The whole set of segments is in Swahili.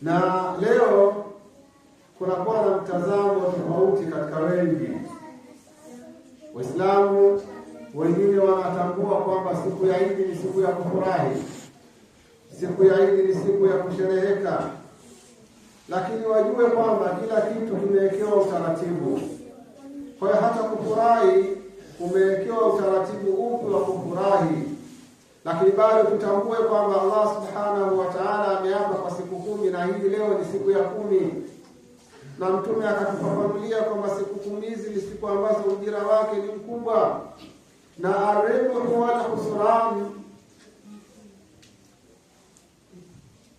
Na leo kunakuwa na mtazamo tofauti katika wengi. Waislamu wengine wanatambua kwamba siku ya Idi ni siku ya kufurahi, siku ya Idi ni siku ya kushereheka, lakini wajue kwamba kila kitu kimewekewa utaratibu. Kwa hiyo hata kufurahi umewekewa utaratibu upi wa kufurahi, lakini bado tutambue kwamba Allah subhanahu wa ta'ala ameapa kwa siku 10 na hii leo ni siku ya 10, na Mtume akatufafanulia kwamba siku 10 hizi ni siku ambazo ujira wake ni mkubwa, na aribu wala khusran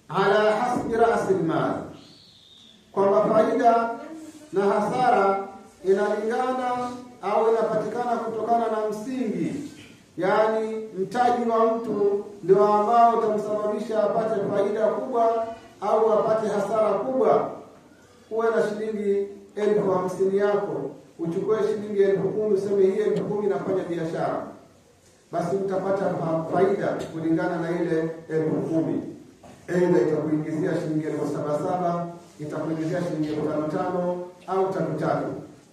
ala hasbi ra'sil mal, kwamba faida na hasara inalingana au inapatikana kutokana na msingi, yani mtaji wa mtu ndio ambao utamsababisha apate faida kubwa au apate hasara kubwa. Uwe na shilingi 50,000 yako, uchukue shilingi 10,000, useme hii 10,000 nafanya biashara, basi utapata faida kulingana na ile 10,000. Aidha itakuingizia shilingi 7,700, itakuingizia shilingi 5,500 au 3,300.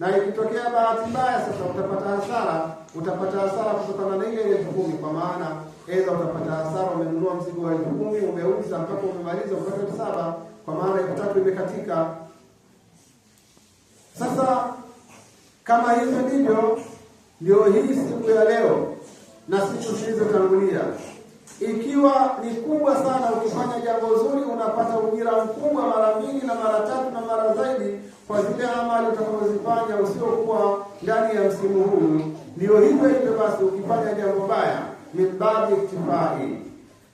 Na ikitokea bahati mbaya sasa utapata hasara kutokana na ile 10,000, kwa maana aidha utapata hasara, umenunua mzigo wa 10,000, umeuza mpaka umemaliza upata 7,000, kwa maana 3,000 imekatika. Sasa kama hivyo ndio hii siku ya leo na siku zilizotangulia, ikiwa ni kubwa sana, ukifanya jambo zuri unapata ujira mkubwa mara 2 na mara 3 na mara zaidi kwa zile amali utakazozifanya usiokuwa ndani ya msimu huu. Ndio hivyo basi, ukifanya jambo baya min babi iktifai,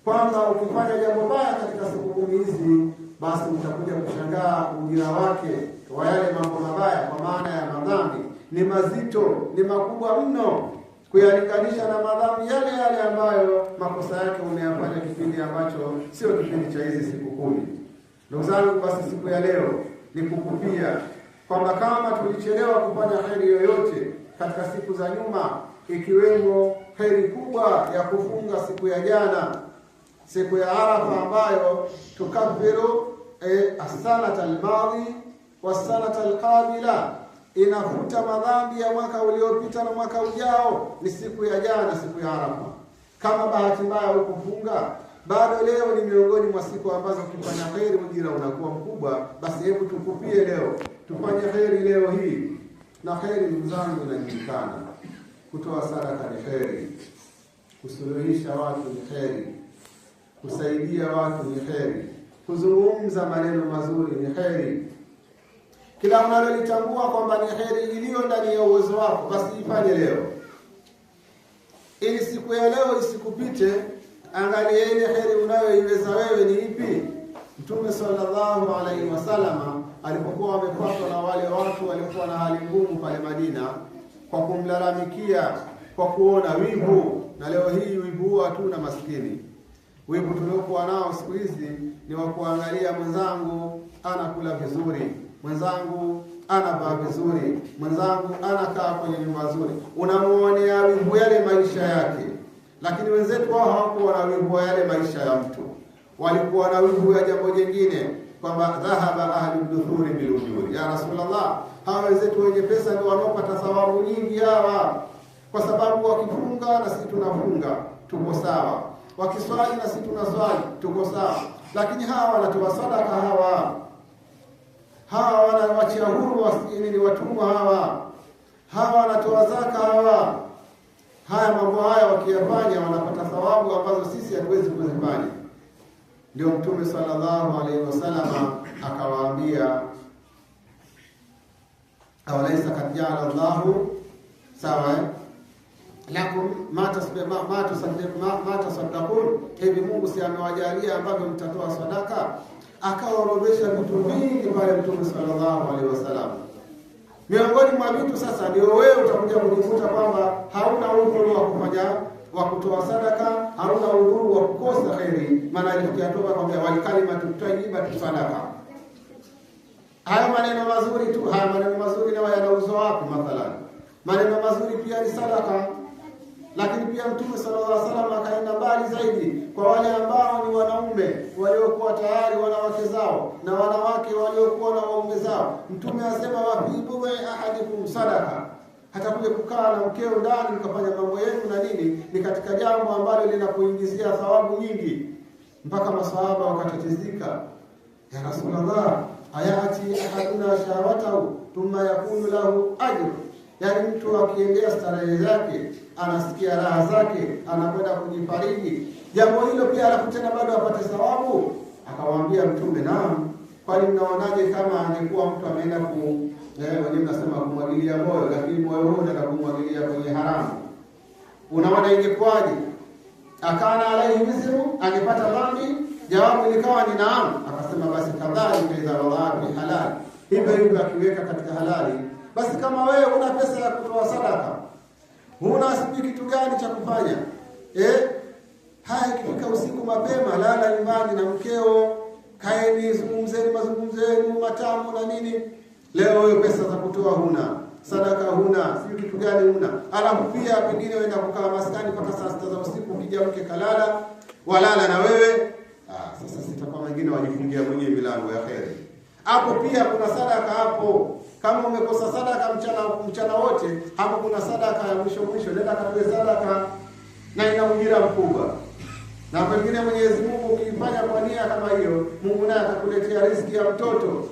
kwamba ukifanya jambo baya katika siku 10 hizi, basi utakuja kushangaa ujira wake wa yale mambo mabaya, kwa maana ya madhambi ni mazito, ni makubwa mno, kuyalinganisha na madhambi yale ambayo makosa yake umeyafanya kipindi ambacho sio kipindi cha hizi siku 10. Ndugu zangu, basi siku ya leo ni kukupia kwamba kama tulichelewa kufanya heri yoyote katika siku za nyuma, ikiwemo heri kubwa ya kufunga siku ya jana, siku ya Arafa, ambayo tukafiru as-sanata al-madhi was-sanata al-qabila, inafuta madhambi ya mwaka uliopita na mwaka ujao. Ni siku ya jana, siku ya Arafa. Kama bahati mbaya hukufunga, bado leo ni miongoni mwa siku ambazo ukifanya heri ujira unakuwa mkubwa. Basi hebu tukupie leo, tufanye heri leo hii. Na heri, ndugu zangu, inajulikana. Kutoa sadaka ni heri, kusuluhisha watu ni heri, kusaidia watu ni heri, kuzungumza maneno mazuri ni heri. Kila unalolitambua kwamba ni heri iliyo ndani ya uwezo wako, basi ifanye leo, ili siku ya leo isikupite. Angalia ile heri unayoiweza wewe ni ipi. Mtume sallallahu alaihi wasallam alipokuwa amepatwa na wale watu walikuwa na hali ngumu pale Madina, kwa kumlalamikia, kwa kuona wivu. Na leo hii wivu hatuna maskini. Wivu tuliokuwa nao siku hizi ni wa kuangalia mwenzangu anakula vizuri, mwenzangu anavaa vizuri, mwenzangu anakaa kwenye nyumba nzuri. Unamuonea wivu yale maisha yake. Lakini wenzetu wao hawakuwa na wivu yale maisha ya mtu. Walikuwa na wivu ya jambo jingine, kwamba dhahaba ahli duthuri bil ujuri. Ya Rasulullah, hawa wenzetu wenye pesa ndio wanaopata thawabu nyingi hawa, kwa sababu wakifunga na sisi tunafunga, tuko sawa. Wakiswali na sisi tunaswali, tuko sawa. Lakini hawa wanatoa sadaka, hawa wanawachia huru wasijini ni watumwa, hawa wanatoa zaka, haya mambo haya wakiyafanya wanapata thawabu ambazo sisi hatuwezi kuzifanya. Ndio Mtume sallallahu alaihi wasallam akawaambia, awalaisa kad ja'ala Allahu sawa lakum ma tasaddaqun, hivi Mungu si amewajalia ambavyo mtatoa sadaka? Akaorodhesha vitu vingi pale Mtume sallallahu alaihi wasallam. Miongoni mwa vitu sasa ndio wewe utakuja kujikuta kwamba hauna udhuru wa kufanya wa kutoa sadaka, hauna udhuru wa kukosa heri. Maana alikutoa kwamba walikalimatu tayyibatu sadaka. Haya maneno mazuri tu, haya maneno mazuri na yanauzwa wapi? Mathalan, maneno mazuri pia ni sadaka. Lakini pia Mtume sallallahu alaihi wasallam akaenda mbali zaidi kwa wale ambao ni wanaume waliokuwa tayari wanawake zao na wanawake waliokuwa na waume zao. Mtume asema wa fi budhi ahadikum sadaqa, hata kule kukaa na mkeo ndani mkafanya mambo yenu na nini, ni katika jambo ambalo linakuingizia thawabu nyingi. Mpaka maswahaba wakatatizika, ya Rasulullah, ayati ahaduna shahawatahu thumma yakunu lahu ajr. Yani mtu akiendea starehe zake, anasikia raha zake, anakwenda kujifariji, jambo hilo pia alafu tena bado apate thawabu. Akawaambia Mtume, naam, kwani mnaonaje kama angekuwa mtu ameenda wenyewe mnasema kumwagilia moyo, lakini moyo huo unaenda kumwagilia kwenye haramu, unaona ingekwaje? Akana alaihi wizru, angepata dhambi? Jawabu likawa ni naam. Akasema basi kadhalika idha wada'a fi halal, hivyo akiweka katika halali. Basi kama wewe una pesa ya kutoa sadaka, huna sijui kitu gani cha kufanya, haya ikifika usiku mapema, lala nyumbani na mkeo, kaeni zungumzeni mazungumzo yenu matamu na nini. Leo wewe pesa za kutoa huna, sadaka huna, sijui kitu gani huna, alafu pia pengine uenda kukaa maskani mpaka saa 6 za usiku, ukija mke kalala, walala na wewe. Sasa sitakuwa wengine wajifungia mwenyewe milango ya kheri. Hapo pia kuna sadaka hapo. Kama umekosa sadaka mchana wote, hapo kuna sadaka ya mwisho. Nenda katoe sadaka na ina ujira mkubwa. Na pengine Mwenyezi Mungu ukifanya kwa nia kama hiyo, Mungu naye atakuletea riziki ya mtoto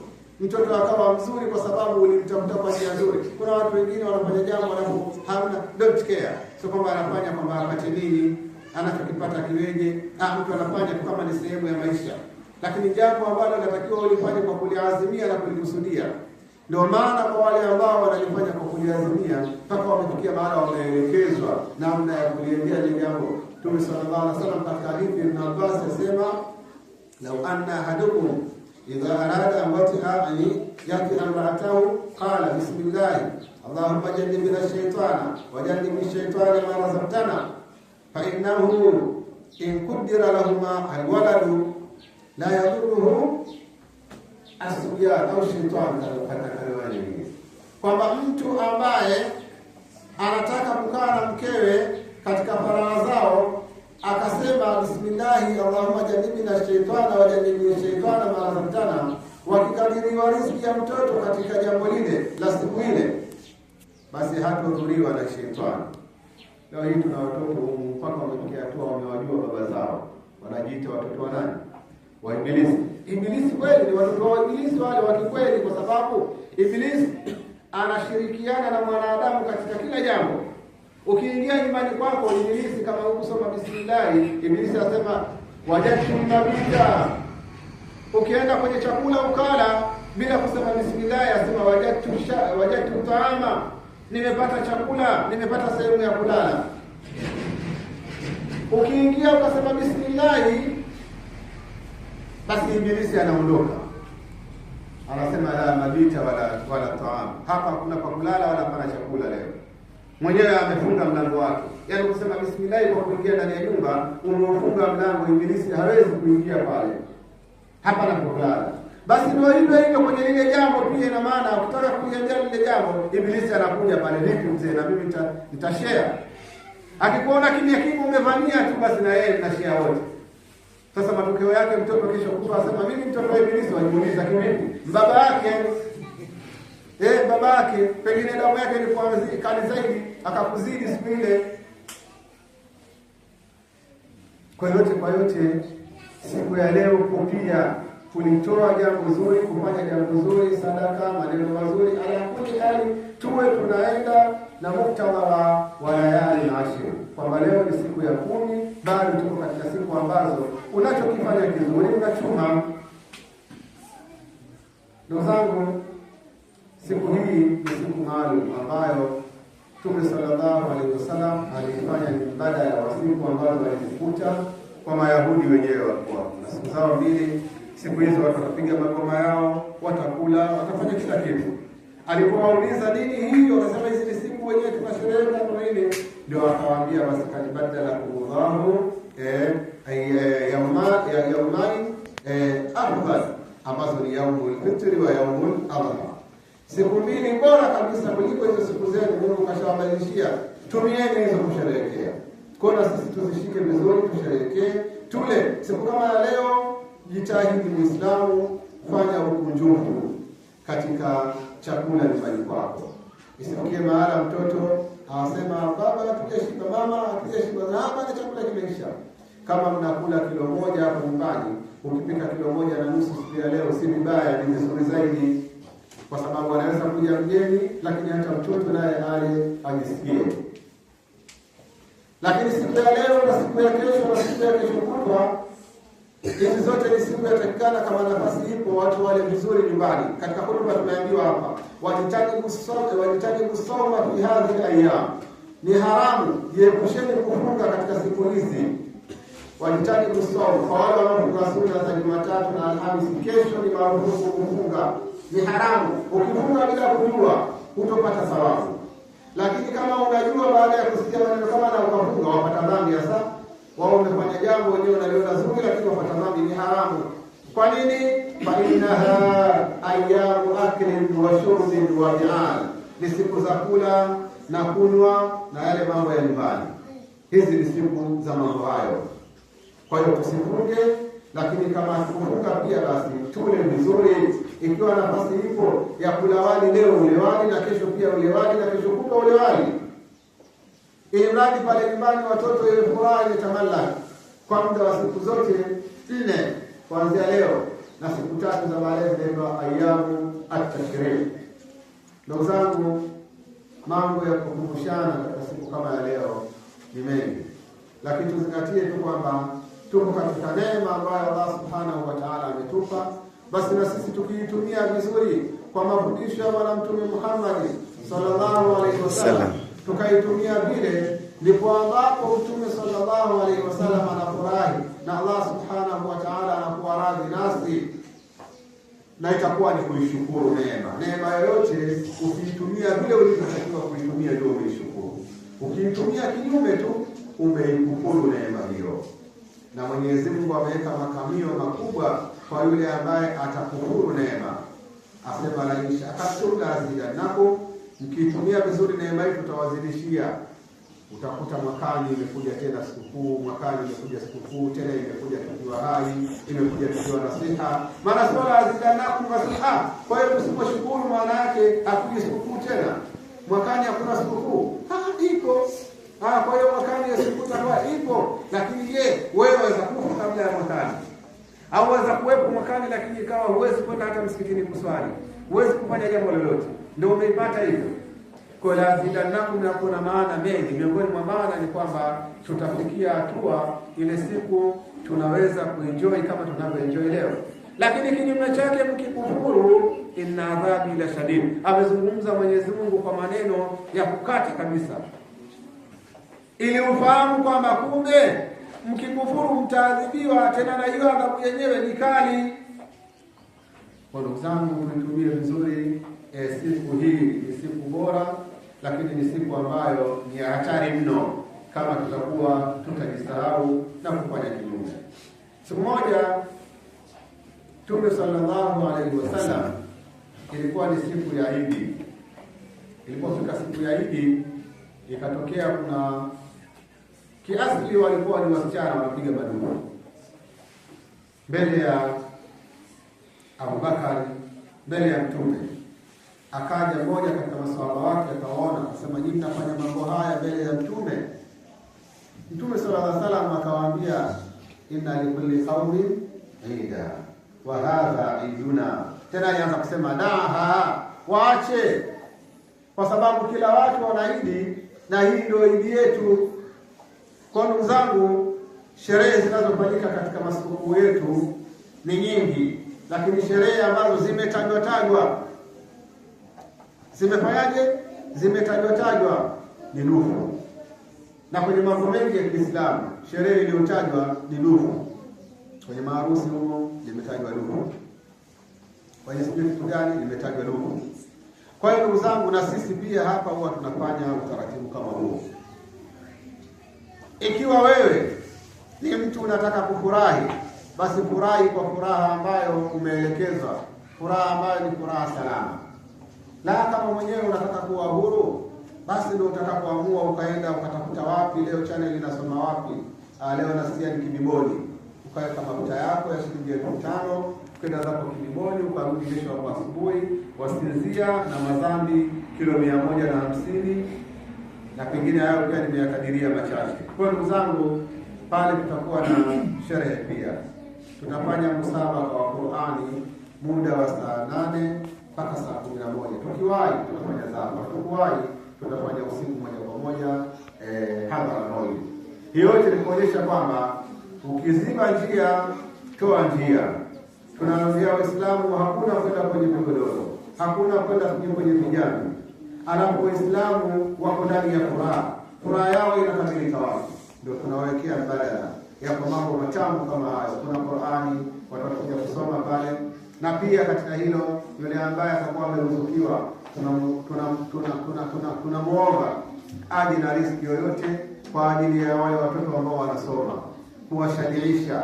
akawa mzuri kwa sababu ulimtafuta kwa nia nzuri. Kuna watu wengine wanafanya jambo alafu hamna, don't care. Sio kwamba anafanya kwamba apate nini, anachokipata kiweje. Mtu anafanya tu kama ni sehemu ya maisha. Lakini jambo ambalo linatakiwa ulifanye kwa kuliazimia na kulikusudia. Ndio maana kwa wale ambao wanalifanya kwa kuliazimia, mpaka wamefikia mahali wameelekezwa namna ya kuliendea ile jambo. Mtume sallallahu alaihi wasallam katika hadithi Ibn Abbas yasema, law anna ahadukum idha arada an yati amra'atahu qala bismillah allahumma jannibna ash-shaytana wa jannibni ash-shaytana ma razaqtana fa innahu in qaddara lahumā al-waladu la yadurruhu asiyat au shaytan katakaliwa nyingine. Kwamba mtu ambaye anataka kukaa na mkewe katika faragha zao akasema bismillah allahumma jannibna ash-shaytana wa jannibni ash-shaytana ma razaqtana, wakikadiriwa riziki ya mtoto katika jambo lile la siku ile, basi hatahudhuriwa na shetani. Leo hii tuna watoto mpaka wamefikia hatua wamewajua baba zao, wanajiita watoto wa nani? Wa Ibilisi. Ibilisi kweli ni watoto wa Ibilisi wale wa kikweli, kwa sababu Ibilisi anashirikiana na mwanadamu katika kila jambo. Ukiingia nyumbani kwako, Ibilisi kama ukusoma bismillah, Ibilisi asema wajatu mabita. Ukienda kwenye chakula ukala bila kusema bismillah, asema wajatu taama, nimepata chakula, nimepata sehemu ya kulala. Ukiingia ukasema bismillah, basi Ibilisi anaondoka. Anasema la mabita wala taama, hapa hakuna pa kulala wala pana chakula leo. Mwenyewe amefunga mlango wake. Yaani kusema bismillah kwa kuingia ndani ya nyumba, umefunga mlango, Ibilisi hawezi kuingia pale. Hapa na kulala. Basi ndio hivyo kwenye lile jambo pia, ina maana ukitaka kuliendea lile jambo, Ibilisi anakuja pale, vipi mzee, na mimi nitashare. Akikuona kimya kimya umevamia tu, basi na yeye tunashare wote. Sasa matokeo yake mtoto kesho kufa asema mimi mtoto wa Ibilisi, wajiuliza kivipi? Baba yake pengine damu yake ilikuwa kali zaidi, akakuzidi siku ile. Kwa yote siku ya leo pia kulitoa jambo zuri, kufanya jambo zuri, sadaka, maneno mazuri, alakuli hali tuwe tunaenda na muktadha wa layali na ashir. Kwamba leo ni siku ya 10, bado tuko katika siku ambazo unachokifanya kizuri unachuma. Ndugu zangu, siku hii ni siku maalum ambayo Mtume sallallahu alaihi wasallam alifanya ni ibada ya wasiku ambazo walifuta kwa Mayahudi wenyewe walikuwa na siku zao mbili. Siku hizo watu watapiga magoma yao, watakula, watafanya kila kitu. Alipowauliza nini hiyo, wakasema hizi ni siku wenyewe tunasherehekea kama ile. Ndio akawaambia basi kanibadala Allahu yaumain afdal, ambazo ni yaumul fitri wa yaumul adha. Siku mbili bora kabisa kuliko hizo siku zenu. Mungu kashawabadilishia tumieni hizo kusherehekea. Kwa na sisi tuzishike vizuri, tusherehekee, tule. Siku kama ya leo, jitahidi Muislamu, fanya ukunjufu katika chakula nyumbani kwako. Isifikie mahala mtoto anasema baba hatujashiba, mama hatujashiba, na hapa ni chakula kimeisha. Kama mnakula kilo moja hapo nyumbani, ukipika kilo moja na nusu siku ya leo, si vibaya, ni vizuri zaidi, kwa sababu anaweza kuja mgeni, lakini hata mtoto naye ajisikie. Lakini siku ya leo na siku ya kesho na siku ya kesho kutwa, hizi zote ni siku yatakikana, kama nafasi ipo, watu wale vizuri nyumbani. Katika hotuba tumeambiwa hapa, wajitahidi kusoma fi hadhihi ayyam. Ni haramu, jiepusheni kufunga katika siku hizi. Wajitahidi kusoma. Kwa wale wanaofunga sunna za Jumatatu na Alhamisi, kesho ni marufuku kufunga. Ni haramu. Ukifunga bila kujua, hutopata thawabu. Lakini kama unajua baada ya kusikia maneno kama na ukafunga, wapata dhambi. Sasa wao umefanya jambo wenyewe unaliona zuri, lakini wapata dhambi, ni haramu. Kwa nini? Fa innaha ayyamu aklin wa shurbin wa bi'al. Ni siku za kula na kunywa na yale mambo ya nyumbani. Hizi ni siku za mambo hayo. Kwa hiyo tusifunge, lakini kama tufunga pia basi tule vizuri. Ikiwa nafasi ipo ya kula wali leo, ule wali, na kesho pia ule wali, na kesho kutwa ule wali. Ili mradi pale nyumbani watoto ile furaha imetamallaki kwa muda wa siku zote 4 kuanzia leo, na siku 3 za baadaye zinaitwa ayyamu at-tashrik. Ndugu zangu, mambo ya kukumbushana katika siku kama ya leo ni mengi, lakini tuzingatie tu kwamba tuko katika neema ambayo Allah Subhanahu wa Ta'ala ametupa. Basi na sisi tukiitumia vizuri kwa mafundisho ya Bwana Mtume Muhammad sallallahu alaihi wasallam, tukaitumia vile, ndipo ambapo Mtume sallallahu alaihi wasallam anafurahi na Allah Subhanahu wa Ta'ala anakuwa radhi nasi, na itakuwa ni kuishukuru neema. Neema yoyote ukiitumia vile ulivyotakiwa kuitumia, ndio umeishukuru. Ukiitumia kinyume tu, umeikufuru neema hiyo. Na Mwenyezi Mungu ameweka makamio makubwa kwa yule ambaye atakufuru neema. Asema la in shakartum la azidannakum, mkitumia vizuri neema hii tutawazidishia. Utakuta mwakani imekuja tena sikukuu, mwakani imekuja sikukuu tena, imekuja tukiwa hai, imekuja tukiwa nasiha. Maana swala azidannakum nasiha. Kwa hiyo tusiposhukuru, maana yake hakuna sikukuu tena. Mwakani hakuna sikukuu. Iko. Kwa hiyo mwakani ya sikukuu takuwa ipo, lakini je, wewe waweza kufa kabla ya mwakani? Au waweza kuwepo mwakani lakini ikawa huwezi kwenda hata msikitini kuswali, huwezi kufanya jambo lolote, ndio umeipata hivyo? Kwa lazidannakum na kuna maana mengi. Miongoni mwa maana ni kwamba tutafikia hatua ile siku tunaweza kuenjoy kama tunavyoenjoy leo. Lakini kinyume chake, mkikufuru, inna adhabi la shadid. Amezungumza Mwenyezi Mungu kwa maneno ya kukata kabisa, ili ufahamu kwamba kumbe mkikufuru mtaadhibiwa, tena na hiyo adhabu yenyewe ni kali. Kwa ndugu zangu, tuitumie vizuri siku hii. Ni siku bora, lakini ni siku ambayo ni hatari mno kama tutakuwa tutajisahau na kufanya kinyume. Siku moja Mtume sallallahu alaihi wasallam, ilikuwa ni siku ya Idi. Ilipofika siku ya Idi, ikatokea kuna kiasili walikuwa ni wasichana wanapiga madumu mbele ya Abubakar, mbele ya Mtume. Akaja mmoja katika maswahaba wake, akaona, akasema, nyinyi mnafanya mambo haya mbele ya Mtume? Mtume sallallahu alaihi wasallam akawaambia, inna likulli qaumin ida wa hadha iduna. Tena alianza kusema daha, waache, kwa sababu kila watu wana Idi na hii ndio Idi yetu. Kwa ndugu zangu, sherehe zinazofanyika katika masikukuu yetu ni nyingi, lakini sherehe ambazo zimetajwa zimetajwa ni dufu. Na kwenye mambo mengi ya Kiislamu, sherehe iliyotajwa ni dufu. Kwenye maharusi huko limetajwa dufu, kwenye sijui kitu gani limetajwa dufu. Kwa hiyo ndugu zangu, na sisi pia hapa huwa tunafanya utaratibu kama huo. Ikiwa wewe ni mtu unataka kufurahi, basi furahi kwa furaha ambayo umeelekezwa, furaha ambayo ni furaha salama. Na kama mwenyewe unataka kuwa huru, basi ndio utakapoamua ukaenda ukatafuta wapi leo channel inasoma wapi. Leo nasikia ni Kidiboni, ukaweka mafuta yako ya shilingi 5,000, ukaenda zako Kidiboni, ukarudi kesho hapo asubuhi, wasinzia na madhambi kilo 150, na pengine hayo pia nimeyakadiria machache. Kwa ndugu zangu, pale tutakuwa na sherehe pia. Tutafanya msabaka wa Qur'ani muda wa saa 8 mpaka saa 11. Tukiwahi tutafanya zama, tukiwahi tutafanya usiku moja kwa moja hadhara moja. Hiyo yote ni kuonyesha kwamba ukiziba njia toa njia. Tunaambia Waislamu hakuna kwenda kwenye vigodoro, hakuna kwenda kwenye vijana. Alafu Waislamu wako ndani ya furaha yao inakamilika wapi? Ndio tunawekea mbadala ya mambo matamu kama hayo. Kuna Qur'ani watakuja kusoma pale, na pia katika hilo yule ambaye atakuwa ameruzukiwa tunamuomba aje na riziki yoyote kwa ajili ya wale watoto ambao wanasoma, kuwashadiisha,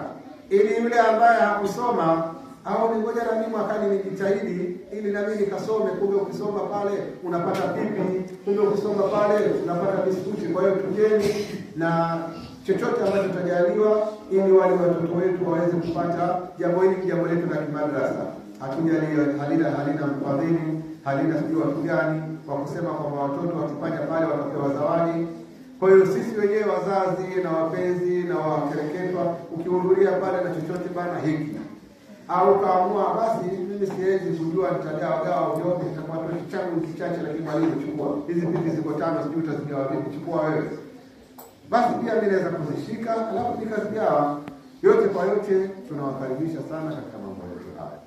ili yule ambaye hakusoma au ni ngoja na mimi mwakani nijitahidi ili na mimi nikasome. Kumbe ukisoma pale unapata pipi, kumbe ukisoma pale unapata biskuti. Kwa hiyo tujeni na chochote ambacho tutajaliwa, ili wale watoto wetu waweze kupata jambo hili, jambo letu la kimadrasa. Hatujalia halina mfadhili, halina sijui watu gani kwa kusema kwamba watoto wakifanya pale watapewa zawadi. Kwa hiyo sisi wenyewe wazazi na wapenzi na wakereketwa, ukihudhuria pale na chochote bana hiki, au kaamua basi mimi siwezi kujua nitagawa vyote, itakuwa tu changu kichache, lakini mwalimu chukua hizi pipi ziko 5, sijui utazigawa vipi, chukua wewe. Basi pia mimi naweza kuzishika alafu nikazigawa. Yote kwa yote tunawakaribisha sana katika mambo yetu haya.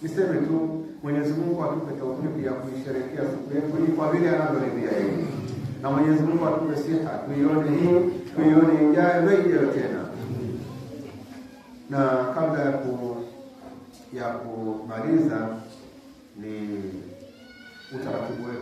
Niseme tu Mwenyezi Mungu atupe taufiki ya kuisherehekea siku yetu hii kwa vile anavyoridhia yeye. Na Mwenyezi Mungu atupe siha tuione hii, tuione ijayo na ijayo tena. Na kabla ya kumaliza ni utaratibu wetu